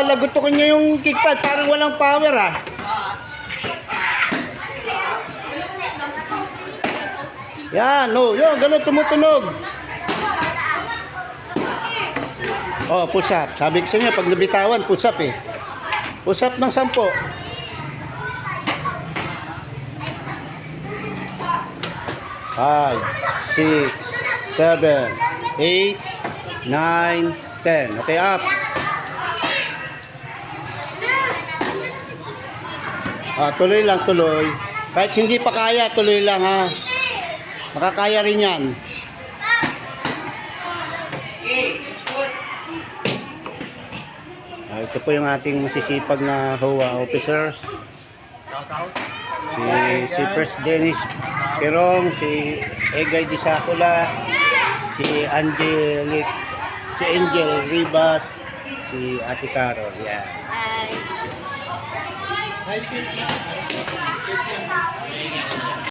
Lagutukin niya yung kickpad, parang walang power ah. Yan, no, yun, ganun tumutunog. Oh, push up. Sabi ko sa inyo, pag nabitawan, push up eh. Push up ng 10. 5, 6, 7, 8, 9, 10. Okay, up. Tuloy lang, tuloy. Kahit hindi pa kaya, tuloy lang ha. Makakaya rin yan. Ito po yung ating masisipag na HOA officers. Si First Dennis Perong, si Egay Disacula, si Angel Ribas, si Ate Carol. Yan. Hi.